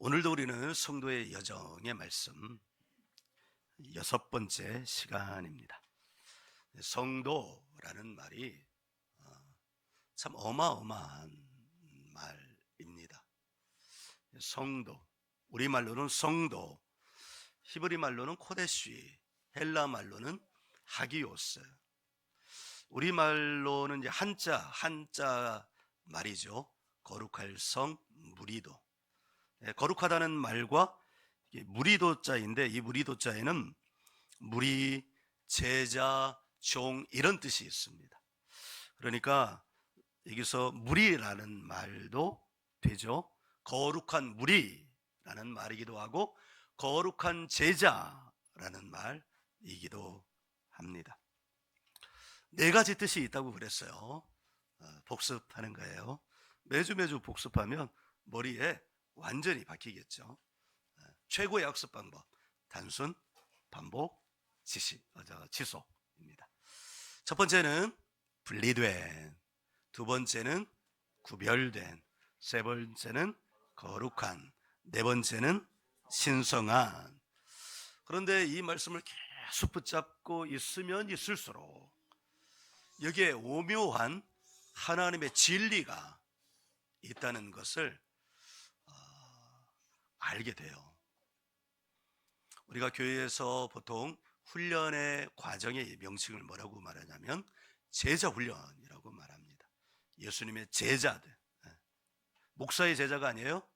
오늘도 우리는 성도의 여정의 말씀 6번째 시간입니다. 성도라는 말이 참 어마어마한 말입니다. 성도, 우리말로는 성도, 히브리 말로는 코데시, 헬라 말로는 하기오스. 우리말로는 이제 한자 말이죠. 거룩할 성 무리도. 거룩하다는 말과 무리도자인데, 이 무리도자에는 무리, 제자, 종 이런 뜻이 있습니다. 그러니까 여기서 무리라는 말도 되죠. 거룩한 무리라는 말이기도 하고 거룩한 제자라는 말이기도 합니다. 네 가지 뜻이 있다고 그랬어요. 복습하는 거예요. 매주 복습하면 머리에 완전히 바뀌겠죠. 최고의 학습 방법, 단순, 반복, 지속입니다. 첫 번째는 분리된, 두 번째는 구별된, 세 번째는 거룩한, 네 번째는 신성한. 그런데 이 말씀을 계속 붙잡고 있으면 있을수록 여기에 오묘한 하나님의 진리가 있다는 것을 알게 돼요. 우리가 교회에서 보통 훈련의 과정의 명칭을 뭐라고 말하냐면 제자 훈련이라고 말합니다. 예수님의 제자들, 목사의 제자가 아니에요.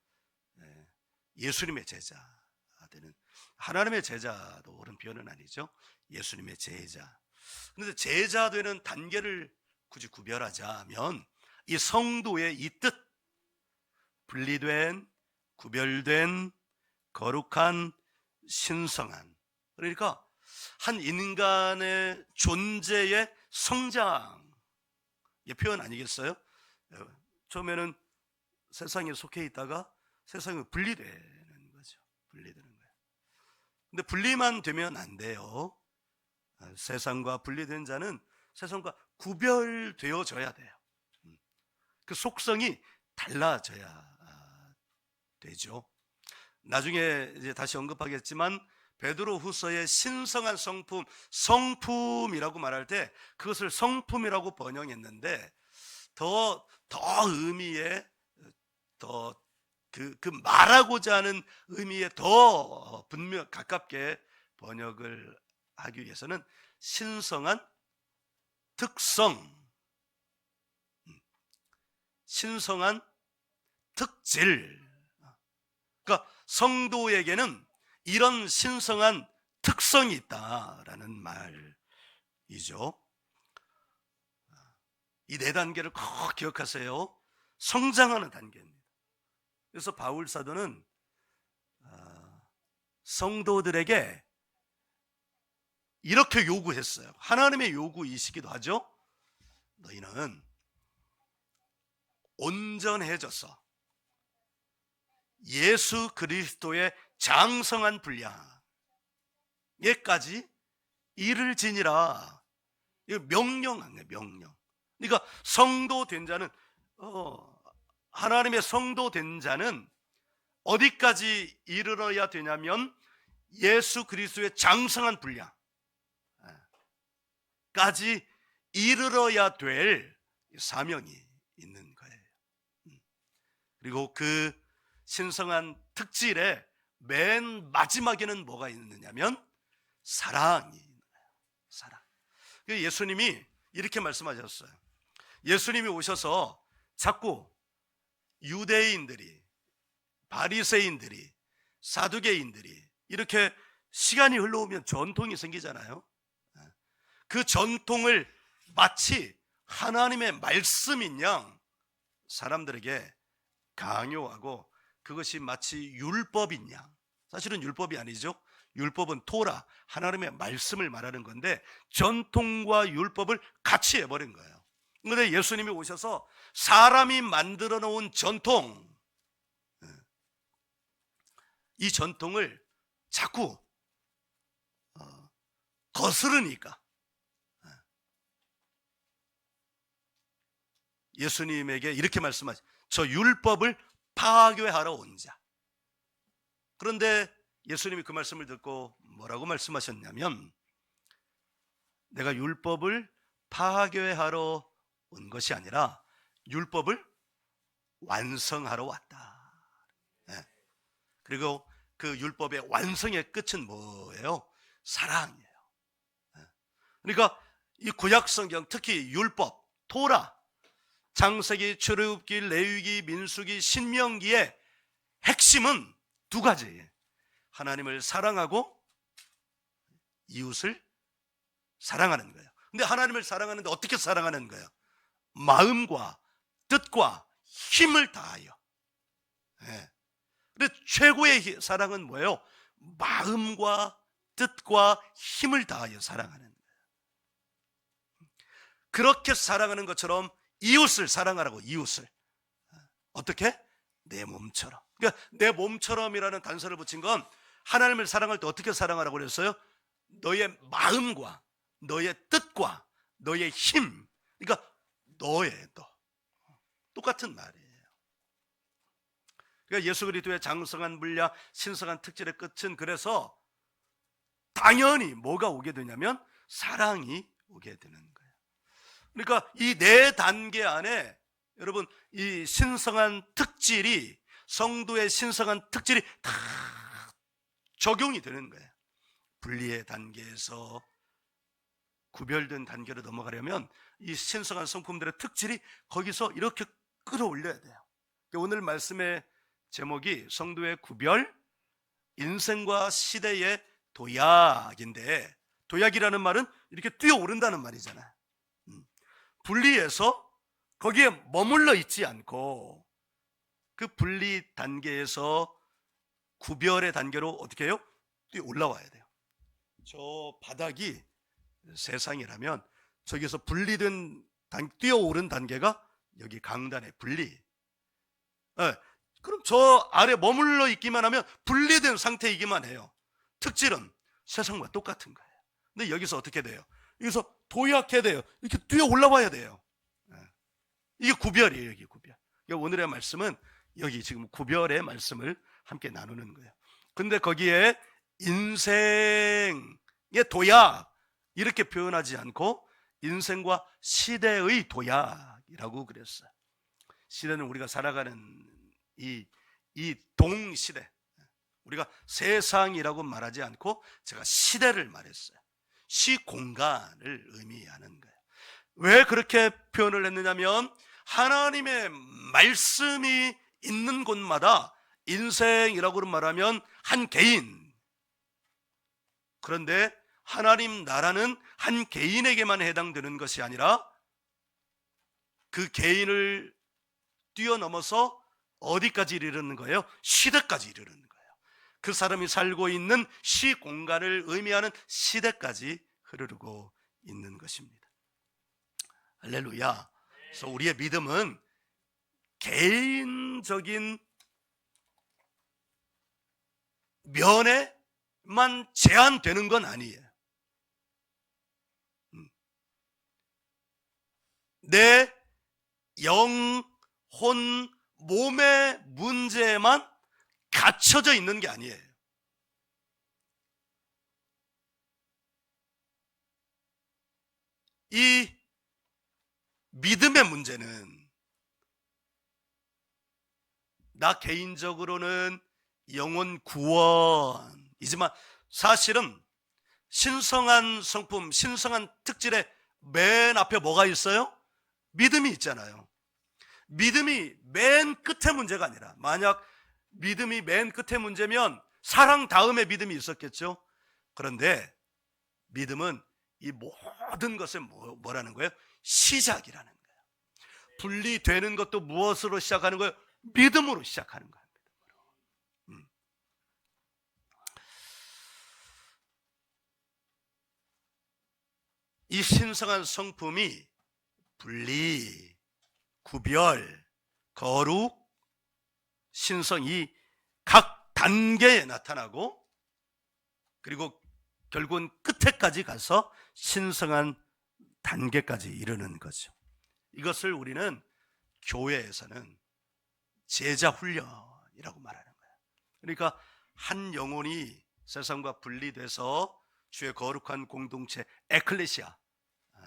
예수님의 제자들은 하나님의 제자도 옳은 표현은 아니죠. 예수님의 제자. 그런데 제자 되는 단계를 굳이 구별하자면 이 성도의 이 뜻, 분리된, 구별된, 거룩한, 신성한, 그러니까 한 인간의 존재의 성장, 이 표현 아니겠어요? 처음에는 세상에 속해 있다가 세상에 분리되는 거죠. 분리되는 거예요. 근데 분리만 되면 안 돼요. 세상과 분리된 자는 세상과 구별되어져야 돼요. 그 속성이 달라져야 되죠. 나중에 이제 다시 언급하겠지만 베드로후서의 신성한 성품, 성품이라고 말할 때 그것을 성품이라고 번역했는데 더 의미에 그 말하고자 하는 의미에 더 분명 가깝게 번역을 하기 위해서는 신성한 특성, 신성한 특질. 그러니까 성도에게는 이런 신성한 특성이 있다라는 말이죠. 이 네 단계를 꼭 기억하세요. 성장하는 단계입니다. 그래서 바울 사도는 성도들에게 이렇게 요구했어요. 하나님의 요구이시기도 하죠. 너희는 온전해져서 예수 그리스도의 장성한 분량에까지 이를지니라. 이거 명령한 거예요. 명령. 그러니까 성도 된 자는 하나님의 성도 된 자는 어디까지 이르러야 되냐면 예수 그리스도의 장성한 분량까지 이르러야 될 사명이 있는 거예요. 그리고 그 신성한 특질의 맨 마지막에는 뭐가 있느냐면 사랑이 있는 거예요. 사랑. 예수님이 이렇게 말씀하셨어요. 예수님이 오셔서 자꾸 유대인들이, 바리새인들이, 사두개인들이 이렇게 시간이 흘러오면 전통이 생기잖아요. 그 전통을 마치 하나님의 말씀인 양 사람들에게 강요하고 그것이 마치 율법인 양, 사실은 율법이 아니죠. 율법은 토라, 하나님의 말씀을 말하는 건데 전통과 율법을 같이 해버린 거예요. 그런데 예수님이 오셔서 사람이 만들어 놓은 전통, 이 전통을 자꾸 거스르니까 예수님에게 이렇게 말씀하죠. 저 율법을 파괴하러 온 자, 그런데 예수님이 그 말씀을 듣고 뭐라고 말씀하셨냐면, 내가 율법을 파괴하러 온 것이 아니라 율법을 완성하러 왔다. 네. 그리고 그 율법의 완성의 끝은 뭐예요? 사랑이에요. 네. 그러니까 이 구약성경, 특히 율법, 토라, 창세기, 출애굽기, 레위기, 민수기, 신명기의 핵심은 두 가지예요. 하나님을 사랑하고 이웃을 사랑하는 거예요. 근데 하나님을 사랑하는데 어떻게 사랑하는 거예요? 마음과 뜻과 힘을 다하여. 네. 근데 최고의 사랑은 뭐예요? 마음과 뜻과 힘을 다하여 사랑하는 거예요. 그렇게 사랑하는 것처럼 이웃을 사랑하라고. 이웃을 어떻게? 내 몸처럼. 그러니까 내 몸처럼이라는 단서를 붙인 건 하나님을 사랑할 때 어떻게 사랑하라고 그랬어요? 너의 마음과 너의 뜻과 너의 힘, 그러니까 너의 너, 똑같은 말이에요. 그러니까 예수 그리스도의 장성한 분량, 신성한 특질의 끝은 그래서 당연히 뭐가 오게 되냐면 사랑이 오게 되는 거예요. 그러니까 이 네 단계 안에 여러분 이 신성한 특질이, 성도의 신성한 특질이 다 적용이 되는 거예요. 분리의 단계에서 구별된 단계로 넘어가려면 이 신성한 성품들의 특질이 거기서 이렇게 끌어올려야 돼요. 오늘 말씀의 제목이 성도의 구별, 인생과 시대의 도약인데, 도약이라는 말은 이렇게 뛰어오른다는 말이잖아요. 분리해서 거기에 머물러 있지 않고 그 분리 단계에서 구별의 단계로 어떻게 해요? 뛰어 올라와야 돼요. 저 바닥이 세상이라면 저기서 분리된 뛰어오른 단계가 여기 강단의 분리. 네. 그럼 저 아래 머물러 있기만 하면 분리된 상태이기만 해요. 특질은 세상과 똑같은 거예요. 근데 여기서 어떻게 돼요? 여기서 도약해야 돼요. 이렇게 뛰어 올라와야 돼요. 네. 이게 구별이에요. 여기 구별. 오늘의 말씀은 여기 지금 구별의 말씀을 함께 나누는 거예요. 근데 거기에 인생의 도약 이렇게 표현하지 않고 인생과 시대의 도약이라고 그랬어요. 시대는 우리가 살아가는 이 동시대, 우리가 세상이라고 말하지 않고 제가 시대를 말했어요. 시공간을 의미하는 거예요. 왜 그렇게 표현을 했느냐면 하나님의 말씀이 있는 곳마다 인생이라고 말하면 한 개인, 그런데 하나님 나라는 한 개인에게만 해당되는 것이 아니라 그 개인을 뛰어넘어서 어디까지 이르는 거예요? 시대까지 이르는 거예요. 그 사람이 살고 있는 시공간을 의미하는 시대까지 흐르고 있는 것입니다. 할렐루야. 그래서 우리의 믿음은 개인적인 면에만 제한되는 건 아니에요. 내 영혼, 몸의 문제에만 갇혀져 있는 게 아니에요. 이 믿음의 문제는 나 개인적으로는 영혼 구원이지만 사실은 신성한 성품, 신성한 특질의 맨 앞에 뭐가 있어요? 믿음이 있잖아요. 믿음이 맨 끝의 문제가 아니라, 만약 믿음이 맨 끝의 문제면 사랑 다음에 믿음이 있었겠죠. 그런데 믿음은 이 모든 것의 뭐라는 거예요? 시작이라는 거예요. 분리되는 것도 무엇으로 시작하는 거예요? 믿음으로 시작하는 거예요. 이 신성한 성품이 분리, 구별, 거룩, 신성, 이 각 단계에 나타나고, 그리고 결국은 끝에까지 가서 신성한 단계까지 이르는 거죠. 이것을 우리는 교회에서는 제자 훈련이라고 말하는 거예요. 그러니까 한 영혼이 세상과 분리돼서 주의 거룩한 공동체 에클레시아,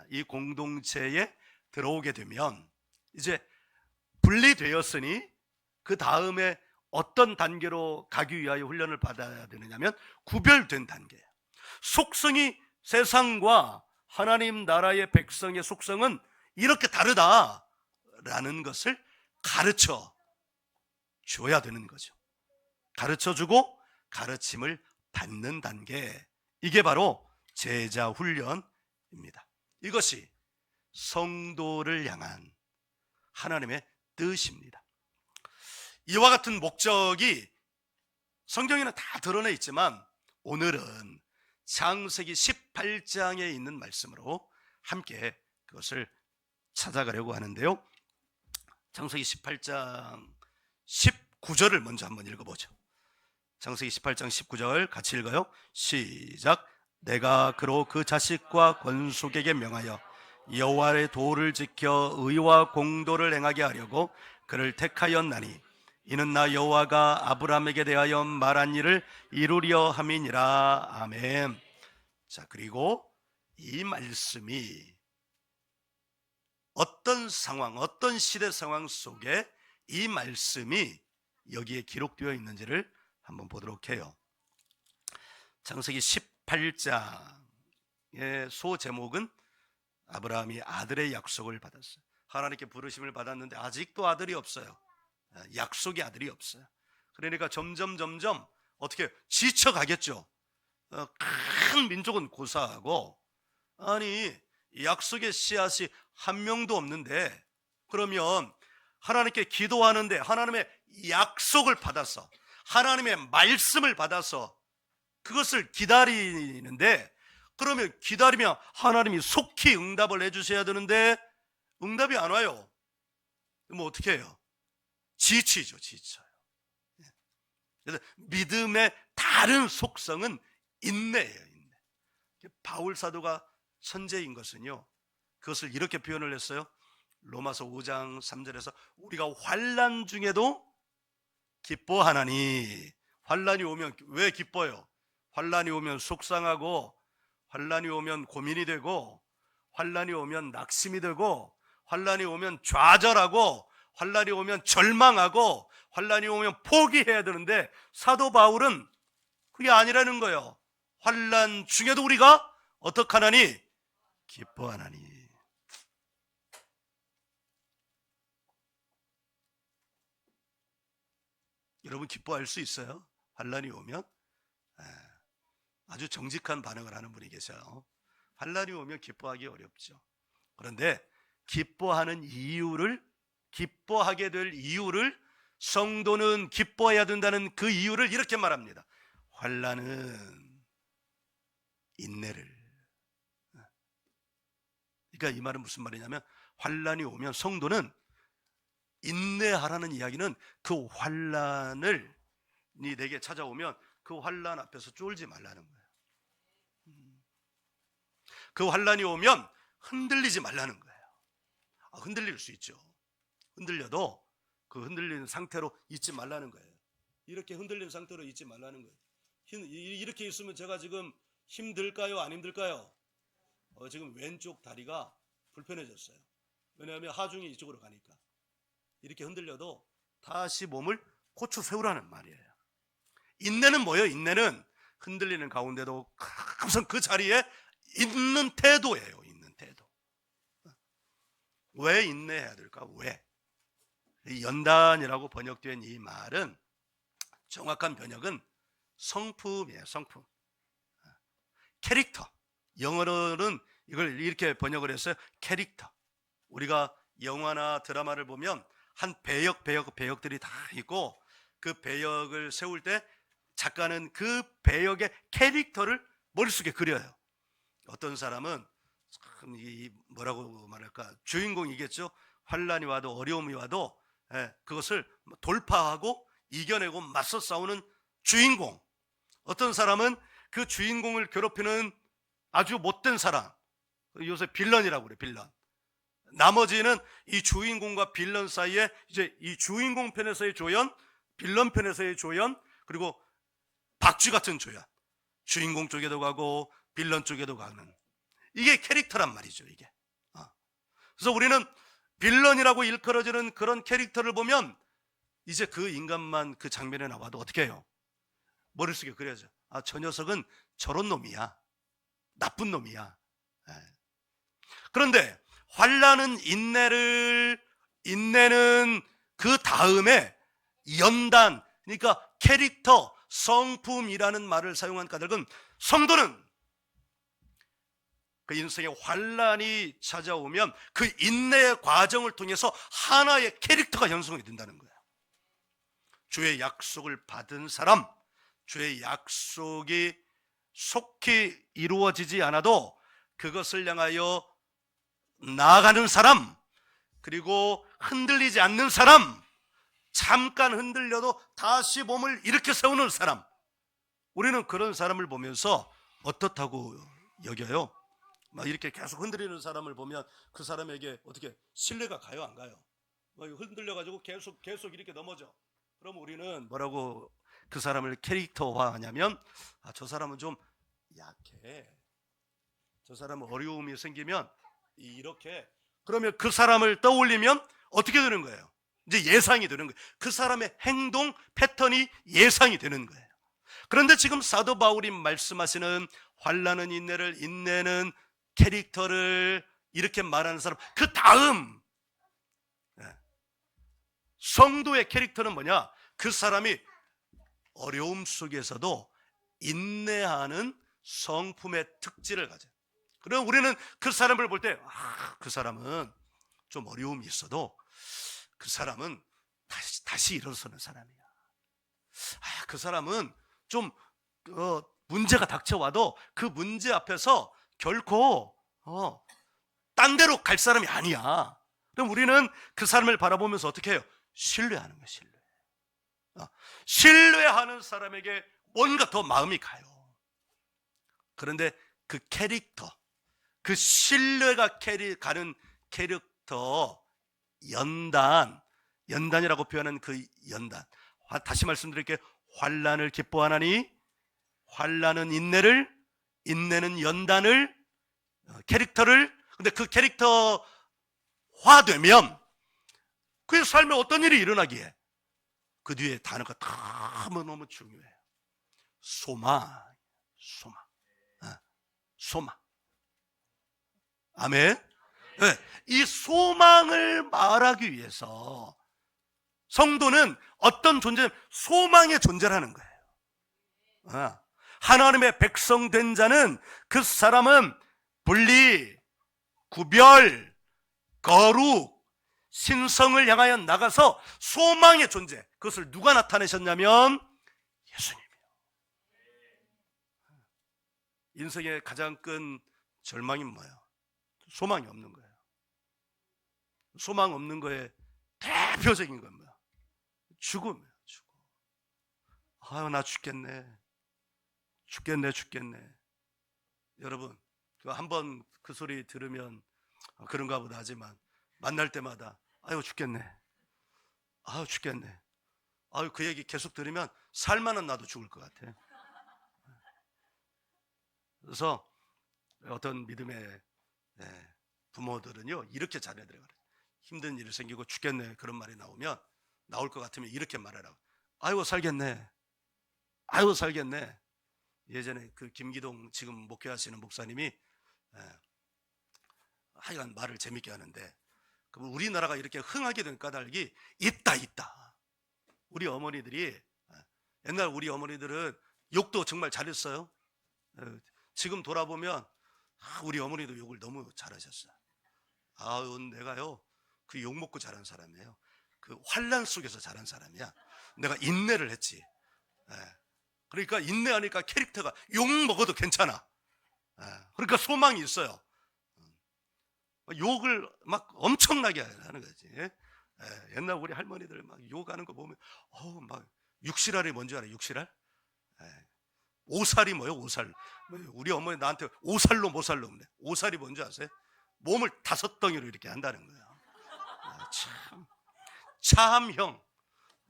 이 공동체에 들어오게 되면 이제 분리되었으니 그 다음에 어떤 단계로 가기 위하여 훈련을 받아야 되느냐면 구별된 단계예요. 속성이 세상과 하나님 나라의 백성의 속성은 이렇게 다르다라는 것을 가르쳐 줘야 되는 거죠. 가르쳐 주고 가르침을 받는 단계, 이게 바로 제자 훈련입니다. 이것이 성도를 향한 하나님의 뜻입니다. 이와 같은 목적이 성경에는 다 드러나 있지만 오늘은 창세기 18장에 있는 말씀으로 함께 그것을 찾아가려고 하는데요. 창세기 18장 19절을 먼저 한번 읽어보죠. 창세기 18장 19절 같이 읽어요. 시작. 내가 그로 그 자식과 권속에게 명하여 여호와의 도를 지켜 의와 공도를 행하게 하려고 그를 택하였나니 이는 나 여호와가 아브라함에게 대하여 말한 일을 이루려 함이니라. 아멘. 자, 그리고 이 말씀이 어떤 상황, 어떤 시대 상황 속에 이 말씀이 여기에 기록되어 있는지를 한번 보도록 해요. 창세기 18장의 소제목은 아브라함이 아들의 약속을 받았어요. 하나님께 부르심을 받았는데 아직도 아들이 없어요. 약속의 아들이 없어요. 그러니까 점점 어떻게 지쳐가겠죠. 큰 민족은 고사하고, 아니 약속의 씨앗이 한 명도 없는데, 그러면 하나님께 기도하는데 하나님의 약속을 받아서 하나님의 말씀을 받아서 그것을 기다리는데, 그러면 기다리면 하나님이 속히 응답을 해주셔야 되는데 응답이 안 와요. 뭐 어떻게 해요? 지쳐요. 그래서 믿음의 다른 속성은 인내예요. 인내. 바울 사도가 선제인 것은요, 그것을 이렇게 표현을 했어요. 로마서 5장 3절에서 우리가 환난 중에도 기뻐하나니. 환난이 오면 왜 기뻐요? 환난이 오면 속상하고, 환난이 오면 고민이 되고, 환난이 오면 낙심이 되고, 환난이 오면 좌절하고, 환난이 오면 절망하고, 환난이 오면 포기해야 되는데 사도 바울은 그게 아니라는 거예요. 환난 중에도 우리가 어떡하나니? 기뻐하나니. 여러분 기뻐할 수 있어요? 환난이 오면? 아주 정직한 반응을 하는 분이 계셔요. 환난이 오면 기뻐하기 어렵죠. 그런데 기뻐하는 이유를, 기뻐하게 될 이유를, 성도는 기뻐해야 된다는 그 이유를 이렇게 말합니다. 환난은 인내를. 그러니까 이 말은 무슨 말이냐면, 환난이 오면 성도는 인내하라는 이야기는 그 환난을 내게 찾아오면 그 환난 앞에서 쫄지 말라는 거예요. 그 환난이 오면 흔들리지 말라는 거예요. 흔들릴 수 있죠. 흔들려도 그 흔들리는 상태로 있지 말라는 거예요. 이렇게 흔들린 상태로 있지 말라는 거예요. 이렇게 있으면 제가 지금 힘들까요? 안 힘들까요? 지금 왼쪽 다리가 불편해졌어요. 왜냐하면 하중이 이쪽으로 가니까. 이렇게 흔들려도 다시 몸을 고쳐 세우라는 말이에요. 인내는 뭐예요? 인내는 흔들리는 가운데도 항상 그 자리에 있는 태도예요. 있는 태도. 왜 인내해야 될까? 왜? 연단이라고 번역된 이 말은, 정확한 번역은 성품이에요. 성품. 캐릭터. 영어로는 이걸 이렇게 번역을 했어요. 캐릭터. 우리가 영화나 드라마를 보면 한 배역들이 다 있고, 그 배역을 세울 때 작가는 그 배역의 캐릭터를 머릿속에 그려요. 어떤 사람은 참 뭐라고 말할까, 주인공이겠죠. 환난이 와도 어려움이 와도 그것을 돌파하고 이겨내고 맞서 싸우는 주인공. 어떤 사람은 그 주인공을 괴롭히는 아주 못된 사람, 요새 빌런이라고 그래. 빌런. 나머지는 이 주인공과 빌런 사이에 이제 이 주인공 편에서의 조연, 빌런 편에서의 조연, 그리고 악취 같은 조연, 주인공 쪽에도 가고 빌런 쪽에도 가는, 이게 캐릭터란 말이죠. 이게. 그래서 우리는 빌런이라고 일컬어지는 그런 캐릭터를 보면 이제 그 인간만 그 장면에 나와도 어떻게 해요? 머릿속에 그려져. 저 녀석은 저런 놈이야, 나쁜 놈이야. 그런데 환난은 인내는 그 다음에 연단, 그러니까 캐릭터, 성품이라는 말을 사용한 까닭은 성도는 그 인생에 환난이 찾아오면 그 인내의 과정을 통해서 하나의 캐릭터가 형성이 된다는 거예요. 주의 약속을 받은 사람, 주의 약속이 속히 이루어지지 않아도 그것을 향하여 나아가는 사람, 그리고 흔들리지 않는 사람, 잠깐 흔들려도 다시 몸을 일으켜 세우는 사람, 우리는 그런 사람을 보면서 어떻다고 여겨요? 막 이렇게 계속 흔들리는 사람을 보면 그 사람에게 어떻게 신뢰가 가요, 안 가요? 막 흔들려가지고 계속 이렇게 넘어져. 그럼 우리는 뭐라고 그 사람을 캐릭터화하냐면, 저 사람은 좀 약해, 저 사람은 어려움이 생기면 이렇게, 그러면 그 사람을 떠올리면 어떻게 되는 거예요? 이제 예상이 되는 거예요. 그 사람의 행동 패턴이 예상이 되는 거예요. 그런데 지금 사도 바울이 말씀하시는 환난은 인내를, 인내는 캐릭터를 이렇게 말하는 사람, 그 다음 성도의 캐릭터는 뭐냐? 그 사람이 어려움 속에서도 인내하는 성품의 특질을 가져요. 그럼 우리는 그 사람을 볼 때, 그 사람은 좀 어려움이 있어도 그 사람은 다시 일어서는 사람이야. 그 사람은 좀 문제가 닥쳐와도 그 문제 앞에서 결코 딴 데로 갈 사람이 아니야. 그럼 우리는 그 사람을 바라보면서 어떻게 해요? 신뢰하는 거예요. 신뢰하는 사람에게 뭔가 더 마음이 가요. 그런데 그 캐릭터, 그 신뢰가 가는 캐릭터, 연단이라고 표현한 그 연단, 다시 말씀드릴게요. 환난을 기뻐하나니 환난은 인내를, 인내는 연단을, 캐릭터를. 근데 그 캐릭터화되면 그 삶에 어떤 일이 일어나기에 그 뒤에 단어가 너무 중요해요. 소망. 아멘. 네, 이 소망을 말하기 위해서 성도는 어떤 존재, 소망의 존재라는 거예요. 하나님의 백성 된 자는, 그 사람은 분리, 구별, 거룩, 신성을 향하여 나가서 소망의 존재, 그것을 누가 나타내셨냐면 예수님이요. 인생의 가장 큰 절망이 뭐예요? 소망이 없는 거예요. 소망 없는 거에 대표적인 건 뭐야? 죽음이에요. 죽음. 나 죽겠네. 여러분, 한번 그 소리 들으면 그런가 보다 하지만 만날 때마다 죽겠네. 그 얘기 계속 들으면 살만한 나도 죽을 것 같아. 그래서 어떤 믿음의 부모들은요, 이렇게 자녀들에게 힘든 일이 생기고 죽겠네 그런 말이 나올 것 같으면 이렇게 말하라고. 살겠네. 예전에 그 김기동 지금 목회하시는 목사님이 하여간 말을 재밌게 하는데, 우리나라가 이렇게 흥하게 된 까닭이 있다. 우리 어머니들이, 옛날 우리 어머니들은 욕도 정말 잘했어요. 지금 돌아보면 우리 어머니도 욕을 너무 잘하셨어요. 내가요 그 욕 먹고 자란 사람이에요. 그 환난 속에서 자란 사람이야. 내가 인내를 했지. 그러니까 인내하니까 캐릭터가, 욕 먹어도 괜찮아. 그러니까 소망이 있어요. 욕을 막 엄청나게 하는 거지. 옛날 우리 할머니들 막 욕하는 거 보면 막 육실알이 뭔지 알아요? 육실알? 오살이 뭐예요? 오살. 우리 어머니 나한테 오살로 모살로 그래. 오살이 뭔지 아세요? 몸을 5덩이로 이렇게 한다는 거예요. 차함형.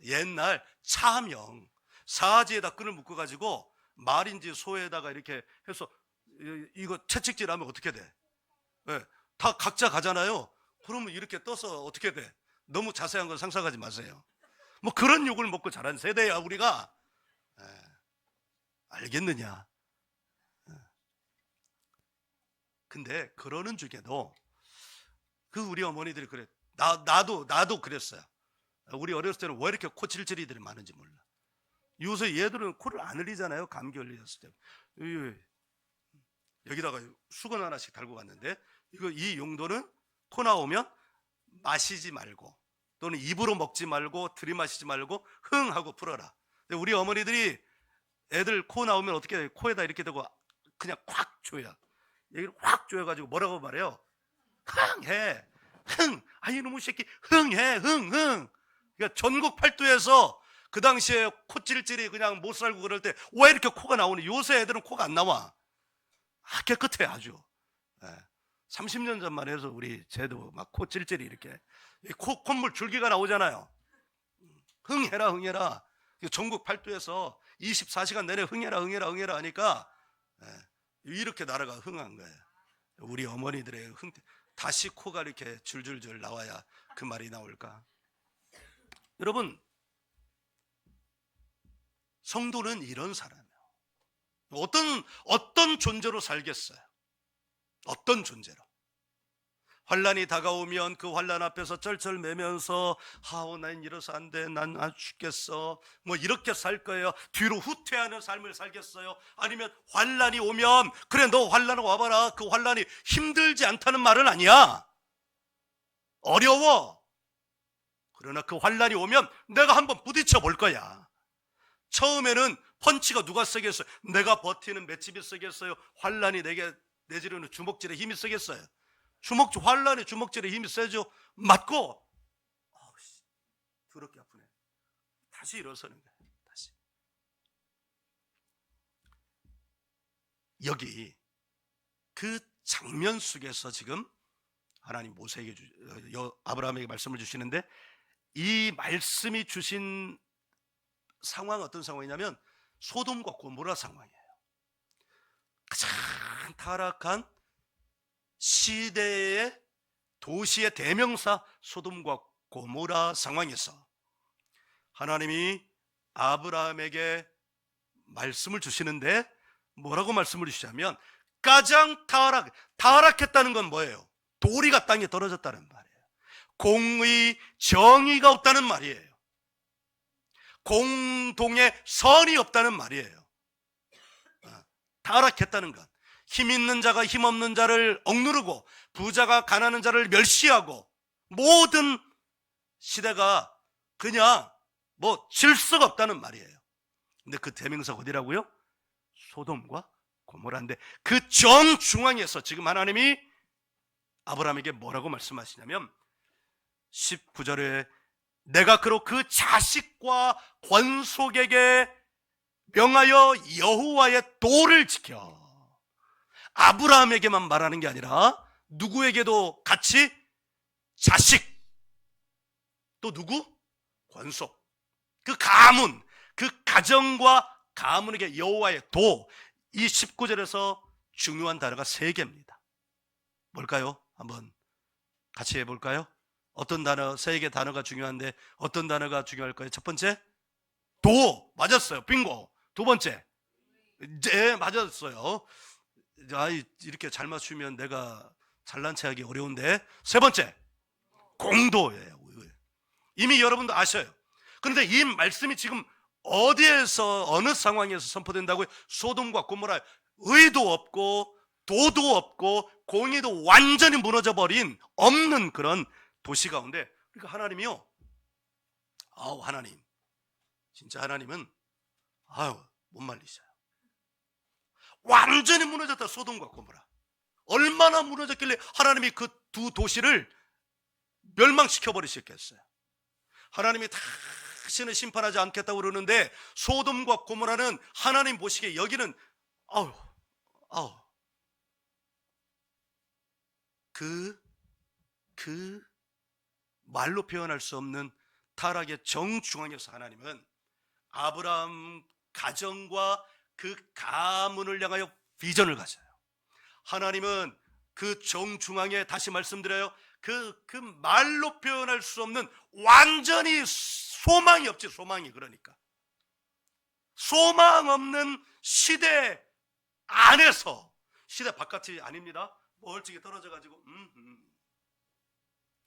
옛날 차함형. 사지에다 끈을 묶어가지고 말인지 소에다가 이렇게 해서 이거 채찍질하면 어떻게 돼? 네, 다 각자 가잖아요. 그러면 이렇게 떠서 어떻게 돼? 너무 자세한 건 상상하지 마세요. 뭐 그런 욕을 먹고 자란 세대야 우리가. 네, 알겠느냐? 네. 근데 그러는 중에도 그 우리 어머니들이 그래. 나도 그랬어요. 우리 어렸을 때는 왜 이렇게 코 찔찔이들이 많은지 몰라. 요새 얘들은 코를 안 흘리잖아요. 감기 걸렸을 때. 여기다가 수건 하나씩 달고 갔는데 이 용도는 코 나오면 마시지 말고 또는 입으로 먹지 말고 들이마시지 말고 흥 하고 풀어라. 근데 우리 어머니들이 애들 코 나오면 어떻게 해요? 코에다 이렇게 대고 그냥 콱 조여. 여기를 확 조여가지고 뭐라고 말해요? 흥해. 흥. 아이 놈의 새끼 흥해. 흥. 그러니까 전국 팔도에서 그 당시에 콧질질이 그냥 못 살고 그럴 때 왜 이렇게 코가 나오니? 요새 애들은 코가 안 나와. 깨끗해 아주. 30년 전만 해서 우리 쟤도 막 코 찔찔이 이렇게 콧물 줄기가 나오잖아요. 흥해라. 전국 팔도에서 24시간 내내 흥해라 하니까 이렇게 나라가 흥한 거예요. 우리 어머니들의 흥 다시 코가 이렇게 줄줄줄 나와야 그 말이 나올까? 여러분, 성도는 이런 사람이에요. 어떤 존재로 살겠어요? 어떤 존재로? 환란이 다가오면 그 환란 앞에서 쩔쩔매면서 난 이래서 안 돼, 난 아주 죽겠어, 뭐 이렇게 살 거예요? 뒤로 후퇴하는 삶을 살겠어요? 아니면 환란이 오면 그래 너 환란 와봐라, 그 환란이 힘들지 않다는 말은 아니야. 어려워. 그러나 그 환란이 오면 내가 한번 부딪혀 볼 거야. 처음에는 펀치가 누가 세겠어요? 내가 버티는 맷집이 세겠어요? 환란이 내게 내지르는 주먹질에 힘이 세겠어요? 환란의 주먹질에 힘이 세죠. 맞고 더럽게 아프네. 다시 일어서는 거예요. 다시. 여기 그 장면 속에서 지금 하나님 모세에게 아브라함에게 말씀을 주시는데, 이 말씀이 주신 상황은 어떤 상황이냐면 소돔과 고모라 상황이에요. 가장 타락한 시대의 도시의 대명사 소돔과 고모라 상황에서 하나님이 아브라함에게 말씀을 주시는데 뭐라고 말씀을 주시냐면, 가장 타락했다는 건 뭐예요? 도리가 땅에 떨어졌다는 말이에요. 공의, 정의가 없다는 말이에요. 공동의 선이 없다는 말이에요. 타락했다는 것. 힘 있는 자가 힘 없는 자를 억누르고 부자가 가난한 자를 멸시하고 모든 시대가 그냥 질서가 없다는 말이에요. 근데 그 대명사가 어디라고요? 소돔과 고모라인데 그 정중앙에서 지금 하나님이 아브라함에게 뭐라고 말씀하시냐면 19절에 내가 그로 그 자식과 권속에게 명하여 여호와의 도를 지켜. 아브라함에게만 말하는 게 아니라 누구에게도 같이 자식, 또 누구? 권속. 그 가문, 그 가정과 가문에게 여호와의 도. 이 19절에서 중요한 단어가 3개입니다. 뭘까요? 한번 같이 해볼까요? 어떤 단어, 3개 단어가 중요한데 어떤 단어가 중요할까요? 첫 번째, 도. 맞았어요. 빙고. 두 번째, 네, 맞았어요. 이렇게 잘 맞추면 내가 잘난 체 하기 어려운데. 세 번째, 공도예요. 이미 여러분도 아셔요. 그런데 이 말씀이 지금 어디에서 어느 상황에서 선포된다고요? 소돔과 고모라, 의도 없고 도도 없고 공의도 완전히 무너져 버린 없는 그런 도시 가운데, 그러니까 하나님이요, 하나님 진짜 하나님은 못 말리셔요. 완전히 무너졌다. 소돔과 고모라 얼마나 무너졌길래 하나님이 그 두 도시를 멸망시켜 버리셨겠어요? 하나님이 다시는 심판하지 않겠다고 그러는데 소돔과 고모라는 하나님 보시기에 여기는 그 말로 표현할 수 없는 타락의 정중앙에서 하나님은 아브라함 가정과 그 가문을 향하여 비전을 가져요. 하나님은 그 정중앙에, 다시 말씀드려요, 그 말로 표현할 수 없는 완전히 소망이 없지. 소망이, 그러니까 소망 없는 시대 안에서, 시대 바깥이 아닙니다. 멀찍이 떨어져 가지고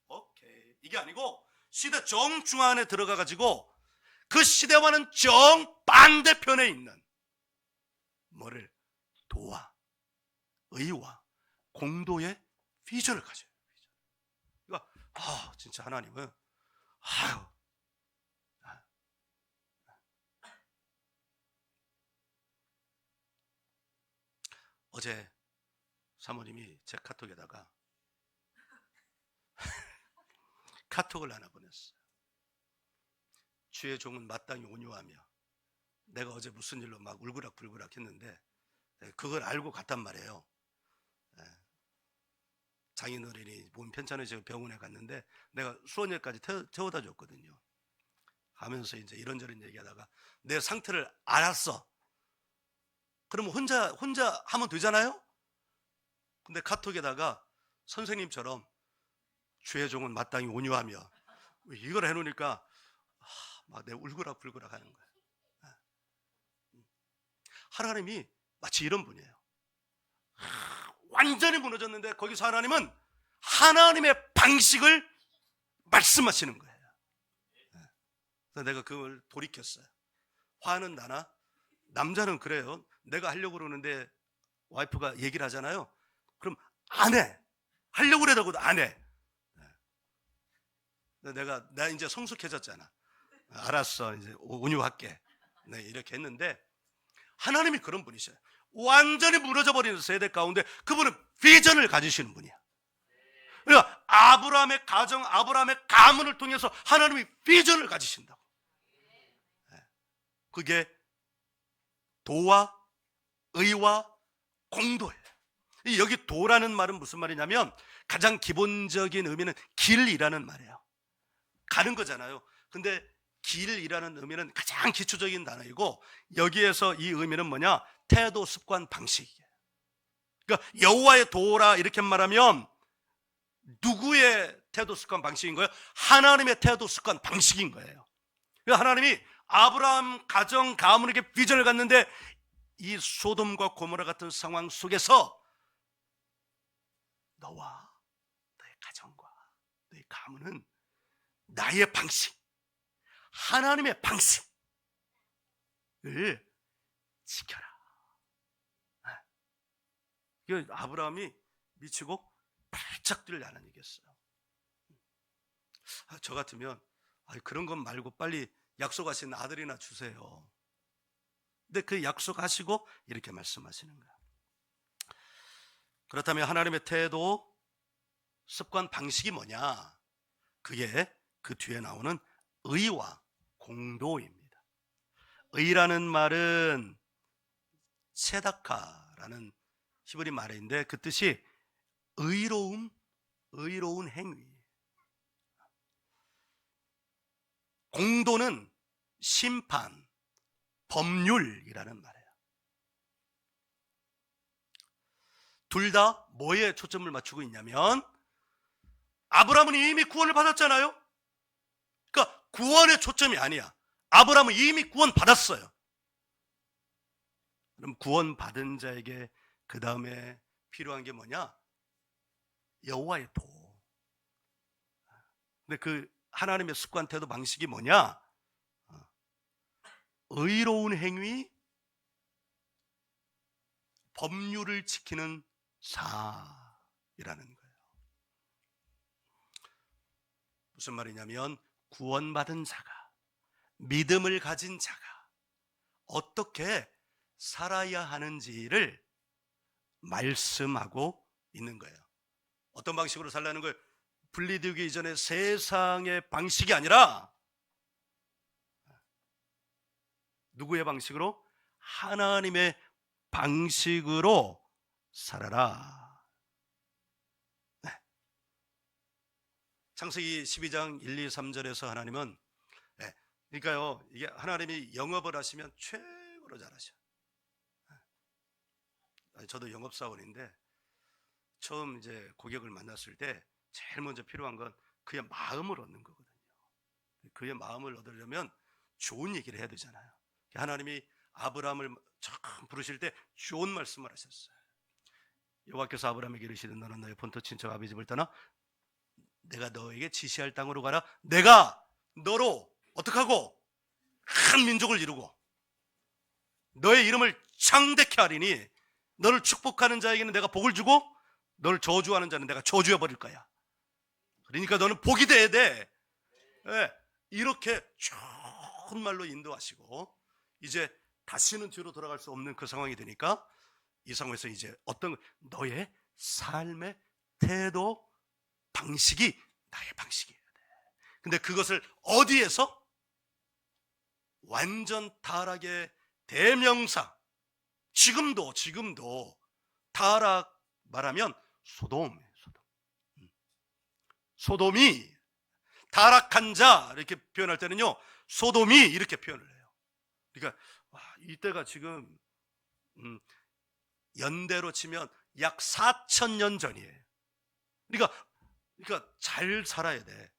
오케이, 이게 아니고 시대 정중앙에 들어가 가지고 그 시대와는 정반대편에 있는 뭐를? 도와, 의와 공도의 비전을 가져요. 그러니까 진짜 하나님은 어제 사모님이 제 카톡에다가 카톡을 하나 보냈어요. 주의 종은 마땅히 온유하며, 내가 어제 무슨 일로 막 울그락불그락 했는데 그걸 알고 갔단 말이에요. 장인어른이 몸 편찮으셔서 병원에 갔는데 내가 수원역까지 태워다 줬거든요. 가면서 이제 이런저런 얘기하다가 내 상태를 알았어. 그러면 혼자 하면 되잖아요. 근데 카톡에다가 선생님처럼 주의 종은 마땅히 온유하며, 이걸 해놓으니까 막 내 울그락불그락 하는 거야. 하나님이 마치 이런 분이에요. 완전히 무너졌는데 거기서 하나님은 하나님의 방식을 말씀하시는 거예요. 그래서 내가 그걸 돌이켰어요. 화는 나나? 남자는 그래요. 내가 하려고 그러는데 와이프가 얘기를 하잖아요. 그럼 안 해. 하려고 그러다고도 안 해. 나 이제 성숙해졌잖아. 알았어, 이제 온유할게. 네, 이렇게 했는데 하나님이 그런 분이셔요. 완전히 무너져 버리는 세대 가운데 그분은 비전을 가지시는 분이야. 그러니까 아브라함의 가정, 아브라함의 가문을 통해서 하나님이 비전을 가지신다고. 그게 도와 의와 공도예요. 여기 도라는 말은 무슨 말이냐면 가장 기본적인 의미는 길이라는 말이에요. 가는 거잖아요. 근데 길이라는 의미는 가장 기초적인 단어이고, 여기에서 이 의미는 뭐냐? 태도, 습관, 방식이에요. 그러니까 여호와의 도라 이렇게 말하면 누구의 태도, 습관, 방식인 거예요? 하나님의 태도, 습관, 방식인 거예요. 그러니까 하나님이 아브라함 가정 가문에게 비전을 갖는데 이 소돔과 고모라 같은 상황 속에서 너와 너의 가정과 너의 가문은 나의 방식, 하나님의 방식을 지켜라. 이거 아브라함이 미치고 발짝 뛰려는 얘기였어요. 저 같으면 그런 것 말고 빨리 약속하신 아들이나 주세요. 근데 그 약속하시고 이렇게 말씀하시는 거야. 그렇다면 하나님의 태도, 습관, 방식이 뭐냐? 그게 그 뒤에 나오는 의와 공도입니다. 의라는 말은 세다카라는 히브리 말인데 그 뜻이 의로운 행위. 공도는 심판, 법률이라는 말이에요. 둘 다 뭐에 초점을 맞추고 있냐면 아브라함은 이미 구원을 받았잖아요. 그러니까 구원의 초점이 아니야. 아브라함은 이미 구원 받았어요. 그럼 구원 받은 자에게 그 다음에 필요한 게 뭐냐? 여호와의 도. 근데 그 하나님의 습관, 태도, 방식이 뭐냐? 의로운 행위, 법률을 지키는 사이라는 거예요. 무슨 말이냐면 구원받은 자가, 믿음을 가진 자가 어떻게 살아야 하는지를 말씀하고 있는 거예요. 어떤 방식으로 살라는 거예요? 분리되기 이전에 세상의 방식이 아니라 누구의 방식으로? 하나님의 방식으로 살아라. 네. 창세기 12장 1, 2, 3절에서 하나님은 그러니까요, 이게 하나님이 영업을 하시면 최고로 잘하셔. 저도 영업사원인데 처음 이제 고객을 만났을 때 제일 먼저 필요한 건 그의 마음을 얻는 거거든요. 그의 마음을 얻으려면 좋은 얘기를 해야 되잖아요. 하나님이 아브라함을 처음 부르실 때 좋은 말씀을 하셨어요. 여호와께서 아브라함에게 이르시되 너는 너의 본토 친척 아비 집을 떠나 내가 너에게 지시할 땅으로 가라. 내가 너로 어떻게 하고 큰 민족을 이루고 너의 이름을 창대케 하리니 너를 축복하는 자에게는 내가 복을 주고 너를 저주하는 자는 내가 저주해 버릴 거야. 그러니까 너는 복이 돼야 돼. 네, 이렇게 좋은 말로 인도하시고 이제 다시는 뒤로 돌아갈 수 없는 그 상황이 되니까 이 상황에서 이제 어떤 너의 삶의 태도 방식이 나의 방식이어야 돼. 근데 그것을 어디에서? 완전 타락의 대명사. 지금도 타락 말하면 소돔이에요. 소돔이 타락한 자 이렇게 표현할 때는요, 소돔이 이렇게 표현을 해요. 그러니까 이때가 지금 연대로 치면 약 4,000년 전이에요. 그러니까 잘 살아야 돼.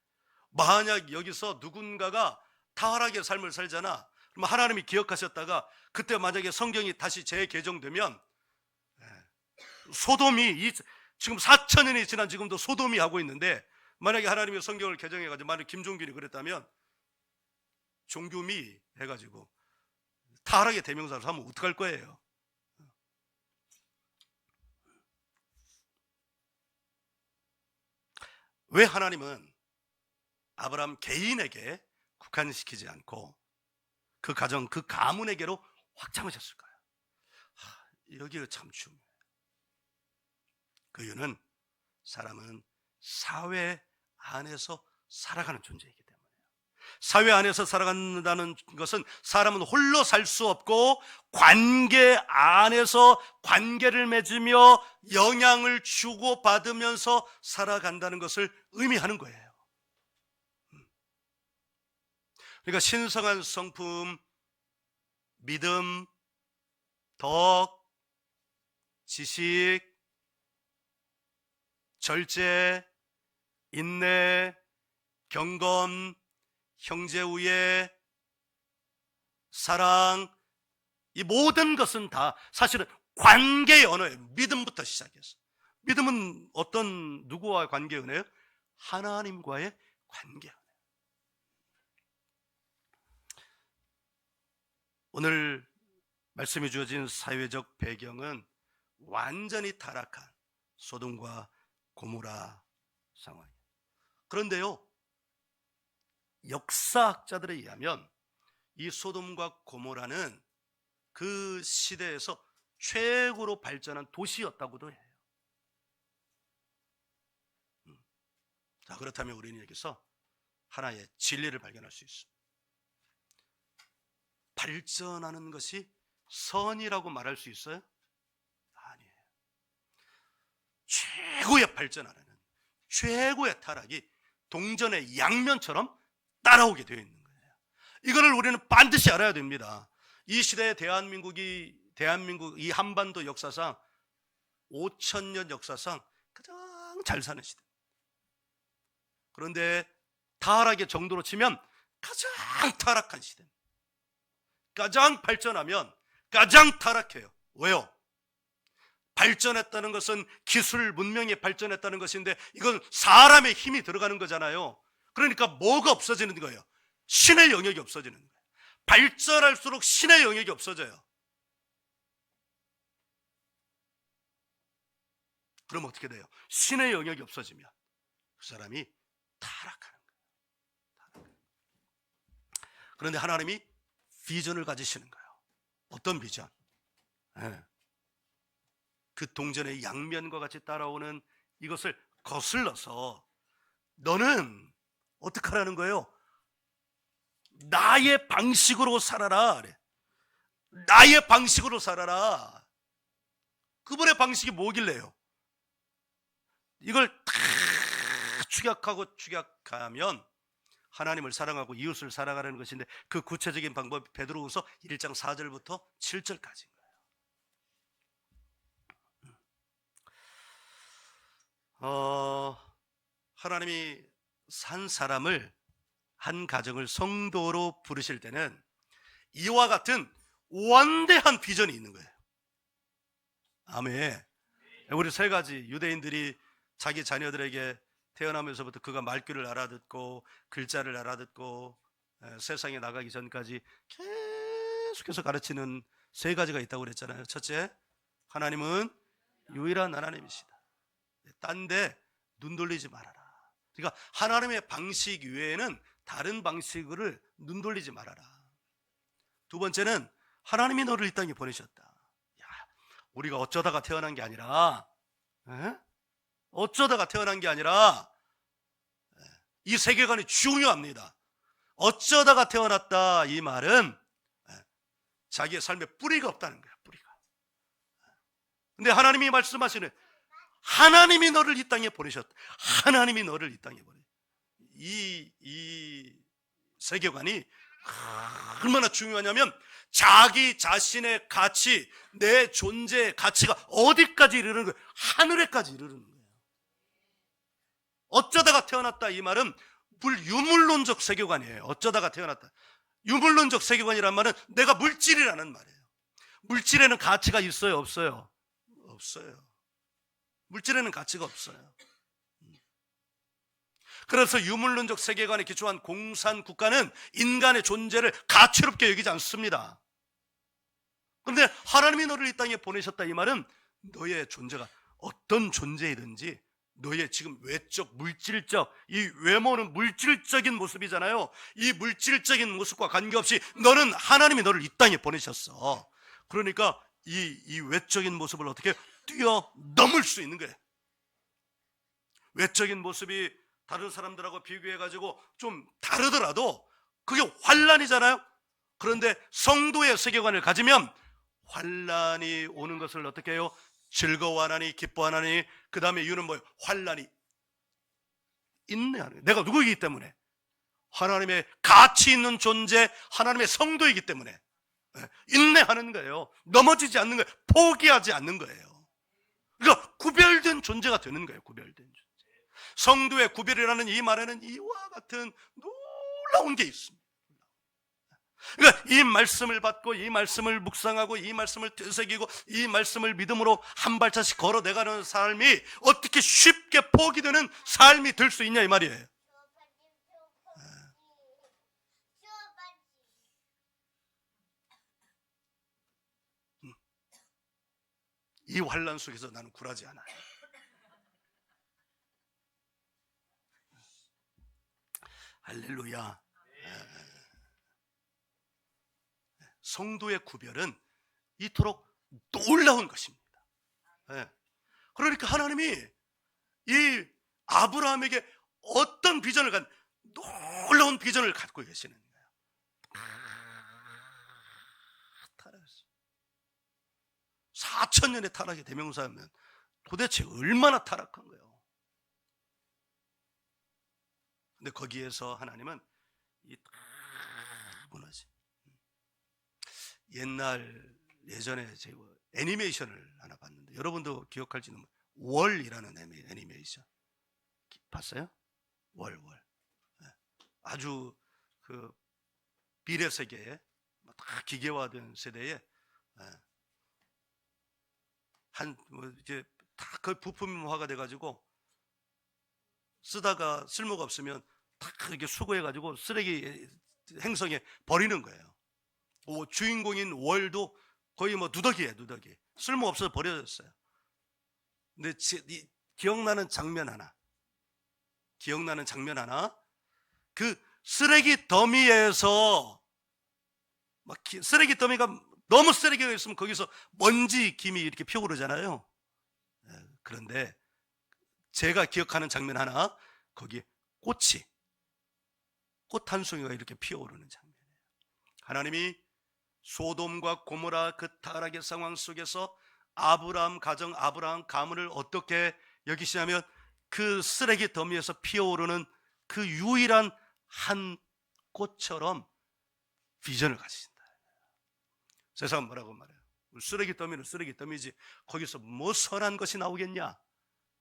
만약 여기서 누군가가 타락의 삶을 살잖아. 그럼 하나님이 기억하셨다가 그때 만약에 성경이 다시 재개정되면 소돔이 지금 4,000년이 지난 지금도 소돔이 하고 있는데 만약에 하나님이 성경을 개정해가지고 만약 김종균이 그랬다면 종교미 해가지고 타락의 대명사를 하면 어떡할 거예요? 왜 하나님은 아브라함 개인에게 국한시키지 않고 그 가정, 그 가문에게로 확장하셨을까요? 여기가 참 중요해요. 그 이유는 사람은 사회 안에서 살아가는 존재이기 때문이에요. 사회 안에서 살아간다는 것은 사람은 홀로 살 수 없고 관계 안에서 관계를 맺으며 영향을 주고받으면서 살아간다는 것을 의미하는 거예요. 그러니까 신성한 성품, 믿음, 덕, 지식, 절제, 인내, 경건, 형제우애, 사랑, 이 모든 것은 다 사실은 관계의 언어예요. 믿음부터 시작해서. 믿음은 어떤 누구와의 관계의 언어예요? 하나님과의 관계. 오늘 말씀이 주어진 사회적 배경은 완전히 타락한 소돔과 고모라 상황이에요. 그런데요, 역사학자들에 의하면 이 소돔과 고모라는 그 시대에서 최고로 발전한 도시였다고도 해요. 자, 그렇다면 우리는 여기서 하나의 진리를 발견할 수 있습니다. 발전하는 것이 선이라고 말할 수 있어요? 아니에요. 최고의 발전하는, 최고의 타락이 동전의 양면처럼 따라오게 되어 있는 거예요. 이거를 우리는 반드시 알아야 됩니다. 이 시대의 대한민국 이 한반도 역사상 5,000년 역사상 가장 잘 사는 시대. 그런데 타락의 정도로 치면 가장 타락한 시대. 가장 발전하면 가장 타락해요. 왜요? 발전했다는 것은 기술 문명이 발전했다는 것인데 이건 사람의 힘이 들어가는 거잖아요. 그러니까 뭐가 없어지는 거예요? 신의 영역이 없어지는 거예요. 발전할수록 신의 영역이 없어져요. 그럼 어떻게 돼요? 신의 영역이 없어지면 그 사람이 타락하는 거예요. 그런데 하나님이 비전을 가지시는 거예요. 어떤 비전? 그 동전의 양면과 같이 따라오는 이것을 거슬러서 너는 어떻게 하라는 거예요? 나의 방식으로 살아라. 나의 방식으로 살아라. 그분의 방식이 뭐길래요? 이걸 다 축약하면 하나님을 사랑하고 이웃을 사랑하는 것인데 그 구체적인 방법이 베드로후서 1장 4절부터 7절까지인 거예요. 하나님이 한 사람을, 한 가정을 성도로 부르실 때는 이와 같은 원대한 비전이 있는 거예요. 아멘. 우리 세 가지, 유대인들이 자기 자녀들에게 태어나면서부터 그가 말귀를 알아듣고 글자를 알아듣고 세상에 나가기 전까지 계속해서 가르치는 세 가지가 있다고 그랬잖아요. 첫째, 하나님은 유일한 하나님이시다. 딴 데 눈 돌리지 말아라. 그러니까 하나님의 방식 외에는 다른 방식을 눈 돌리지 말아라. 두 번째는 하나님이 너를 이 땅에 보내셨다. 야, 우리가 어쩌다가 태어난 게 아니라, 어쩌다가 태어난 게 아니라, 이 세계관이 중요합니다. 어쩌다가 태어났다, 이 말은 자기의 삶에 뿌리가 없다는 거야. 뿌리가. 근데 하나님이 말씀하시는, 하나님이 너를 이 땅에 보내셨다. 하나님이 너를 이 땅에 보내. 이 세계관이 얼마나 중요하냐면, 자기 자신의 가치, 내 존재의 가치가 어디까지 이르는 거예요? 하늘에까지 이르는 거예요. 어쩌다가 태어났다, 이 말은 유물론적 세계관이에요. 어쩌다가 태어났다. 유물론적 세계관이란 말은 내가 물질이라는 말이에요. 물질에는 가치가 있어요, 없어요? 없어요. 물질에는 가치가 없어요. 그래서 유물론적 세계관에 기초한 공산 국가는 인간의 존재를 가치롭게 여기지 않습니다. 그런데 하나님이 너를 이 땅에 보내셨다, 이 말은 너의 존재가 어떤 존재이든지, 너의 지금 외적, 물질적, 이 외모는 물질적인 모습이잖아요. 이 물질적인 모습과 관계없이 너는, 하나님이 너를 이 땅에 보내셨어. 그러니까 이 외적인 모습을 어떻게 뛰어넘을 수 있는 거예요. 외적인 모습이 다른 사람들하고 비교해가지고 좀 다르더라도 그게 환란이잖아요. 그런데 성도의 세계관을 가지면 환란이 오는 것을 어떻게 해요? 즐거워하나니, 기뻐하나니. 그 다음에 이유는 뭐예요? 환란이 인내하는 거예요. 내가 누구이기 때문에? 하나님의 가치 있는 존재, 하나님의 성도이기 때문에 인내하는 거예요. 넘어지지 않는 거예요. 포기하지 않는 거예요. 그러니까 구별된 존재가 되는 거예요. 구별된 존재. 성도의 구별이라는 이 말에는 이와 같은 놀라운 게 있습니다. 그러니까 이 말씀을 받고, 이 말씀을 묵상하고, 이 말씀을 되새기고, 이 말씀을 믿음으로 한 발자씩 걸어내가는 삶이 어떻게 쉽게 포기되는 삶이 될 수 있냐, 이 말이에요. 이 환란 속에서 나는 굴하지 않아요. 할렐루야. 성도의 구별은 이토록 놀라운 것입니다. 그러니까 하나님이 이 아브라함에게 어떤 비전을 놀라운 비전을 갖고 계시는 거예요. 4,000년의 타락의 대명사면 도대체 얼마나 타락한 거예요. 근데 거기에서 하나님은 이 무너지. 예전에 제가 애니메이션을 하나 봤는데, 여러분도 기억할지는, 월이라는 애니메이션 봤어요? 월. 아주 그 미래 세계에 다 기계화된 세대에 이제 다 그 부품화가 돼가지고 쓰다가 쓸모가 없으면 다 이렇게 수거해가지고 쓰레기 행성에 버리는 거예요. 주인공인 월도 거의 뭐 누더기예요, 누더기. 쓸모 없어서 버려졌어요. 근데 기억나는 장면 하나, 그 쓰레기 더미에서 쓰레기 더미가 너무 쓰레기가 있으면 거기서 먼지, 김이 이렇게 피어오르잖아요. 그런데 제가 기억하는 장면 하나, 거기에 꽃 한 송이가 이렇게 피어오르는 장면이에요. 하나님이 소돔과 고모라 그 타락의 상황 속에서 아브라함 가정, 아브라함 가문을 어떻게 여기시냐면, 그 쓰레기 더미에서 피어오르는 그 유일한 한 꽃처럼 비전을 가지신다. 세상은 뭐라고 말해요? 쓰레기 더미는 쓰레기 더미지 거기서 뭐 선한 것이 나오겠냐?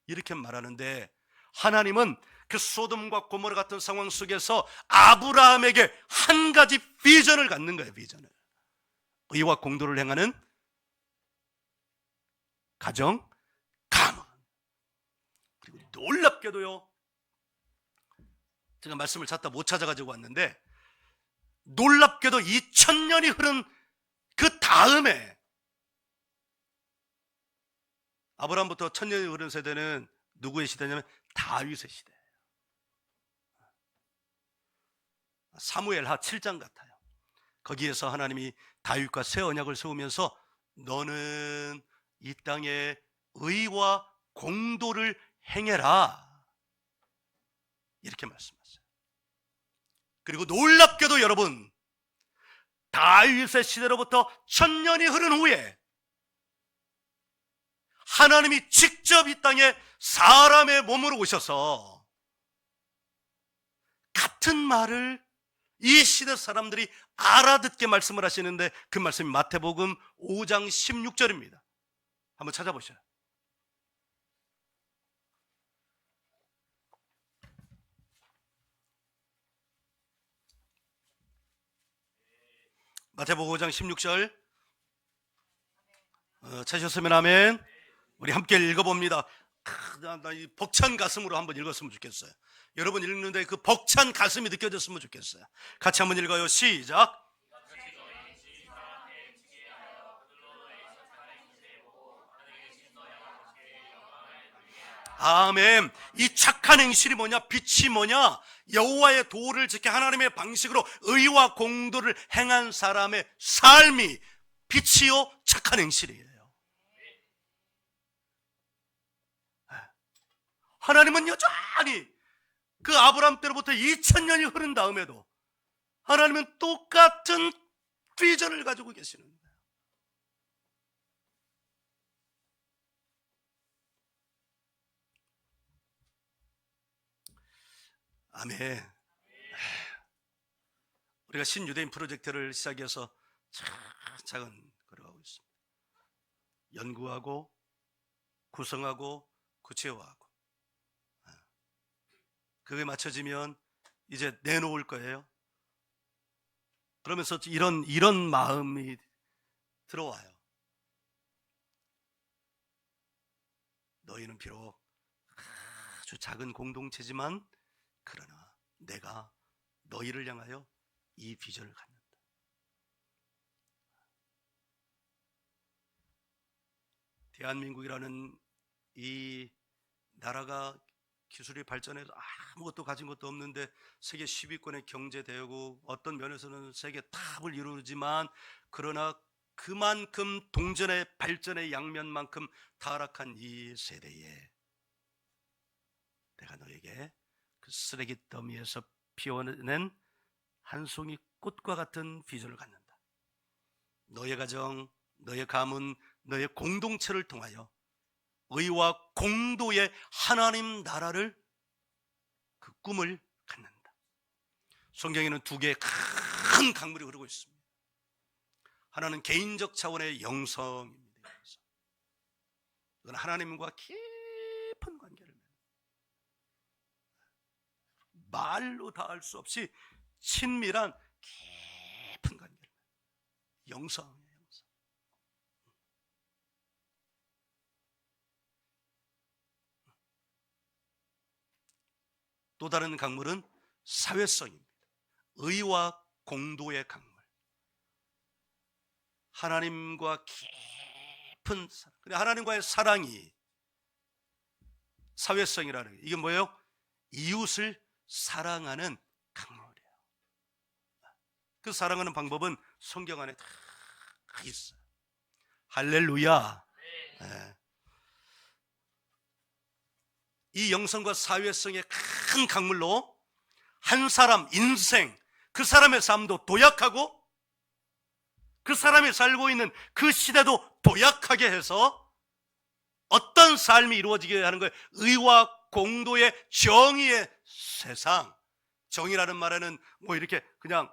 이렇게 말하는데, 하나님은 그 소돔과 고모라 같은 상황 속에서 아브라함에게 한 가지 비전을 갖는 거예요. 비전을. 의와 공도를 행하는 가정, 가문. 그리고 놀랍게도요, 제가 말씀을 찾다 못 찾아가지고 왔는데, 놀랍게도 2000년이 흐른 그 다음에, 아브라함부터 1000년이 흐른 세대는 누구의 시대냐면 다윗의 시대예요. 사무엘하 7장 같아요. 거기에서 하나님이 다윗과 새 언약을 세우면서 너는 이 땅에 의와 공도를 행해라, 이렇게 말씀하셨어요. 그리고 놀랍게도 여러분, 다윗의 시대로부터 1000년이 흐른 후에 하나님이 직접 이 땅에 사람의 몸으로 오셔서 같은 말을 이 시대 사람들이 알아듣게 말씀을 하시는데, 그 말씀이 마태복음 5장 16절입니다. 한번 찾아보셔요. 마태복음 5장 16절 찾으셨으면 아멘. 우리 함께 읽어봅니다. 이 벅찬 가슴으로 한번 읽었으면 좋겠어요. 여러분 읽는데 그 벅찬 가슴이 느껴졌으면 좋겠어요. 같이 한번 읽어요. 시작. 아멘. 이 착한 행실이 뭐냐? 빛이 뭐냐? 여호와의 도를 지켜 하나님의 방식으로 의와 공도를 행한 사람의 삶이 빛이요 착한 행실이에요. 하나님은 여전히 그 아브라함 때로부터 2000년이 흐른 다음에도 하나님은 똑같은 비전을 가지고 계시는 거예요. 아멘. 우리가 신유대인 프로젝트를 시작해서 차근 걸어가고 있습니다. 연구하고 구성하고 구체화하고, 그게 맞춰지면 이제 내놓을 거예요. 그러면서 이런 마음이 들어와요. 너희는 비록 아주 작은 공동체지만 그러나 내가 너희를 향하여 이 비전을 갖는다. 대한민국이라는 이 나라가 기술이 발전해서 아무것도 가진 것도 없는데 세계 10위권의 경제대국, 어떤 면에서는 세계 탑을 이루지만 그러나 그만큼 동전의 발전의 양면만큼 타락한 이 세대에 내가 너에게 그 쓰레기 더미에서 피워낸 한 송이 꽃과 같은 비전을 갖는다. 너의 가정, 너의 가문, 너의 공동체를 통하여 의와 공도의 하나님 나라를, 그 꿈을 갖는다. 성경에는 두 개의 큰 강물이 흐르고 있습니다. 하나는 개인적 차원의 영성입니다. 이건 하나님과 깊은 관계를 말로 다 할 수 없이 친밀한 깊은 관계를, 영성이에요. 또 다른 강물은 사회성입니다. 의와 공도의 강물. 하나님과 깊은 사랑. 근데 하나님과의 사랑이 사회성이라는 게, 이게 뭐예요? 이웃을 사랑하는 강물이에요. 그 사랑하는 방법은 성경 안에 다 있어요. 할렐루야. 네. 이 영성과 사회성의 큰 강물로 한 사람 인생, 그 사람의 삶도 도약하고 그 사람이 살고 있는 그 시대도 도약하게 해서 어떤 삶이 이루어지게 하는 거예요? 의와 공도의 정의의 세상. 정의라는 말에는 뭐 이렇게 그냥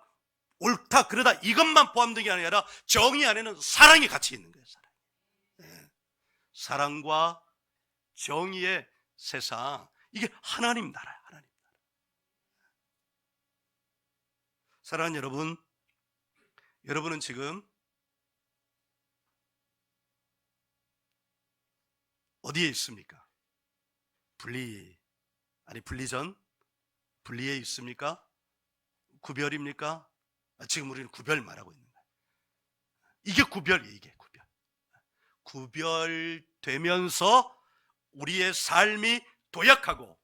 옳다 그러다 이것만 포함된 게 아니라 정의 안에는 사랑이 같이 있는 거예요. 사랑. 네. 사랑과 정의의 세상, 이게 하나님 나라야, 하나님 나라. 사랑하는 여러분, 여러분은 지금 어디에 있습니까? 분리전? 분리에 있습니까? 구별입니까? 지금 우리는 구별 말하고 있는 거예요. 이게 구별이에요, 이게 구별. 구별되면서 우리의 삶이 도약하고,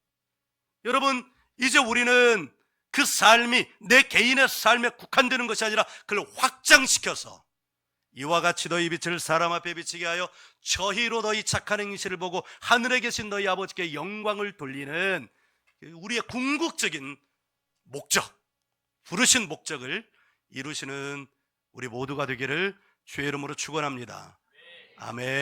여러분, 이제 우리는 그 삶이 내 개인의 삶에 국한되는 것이 아니라 그걸 확장시켜서 이와 같이 너희 빛을 사람 앞에 비치게 하여 저희로 너희 착한 행실을 보고 하늘에 계신 너희 아버지께 영광을 돌리는 우리의 궁극적인 목적, 부르신 목적을 이루시는 우리 모두가 되기를 주의 이름으로 축원합니다. 아멘.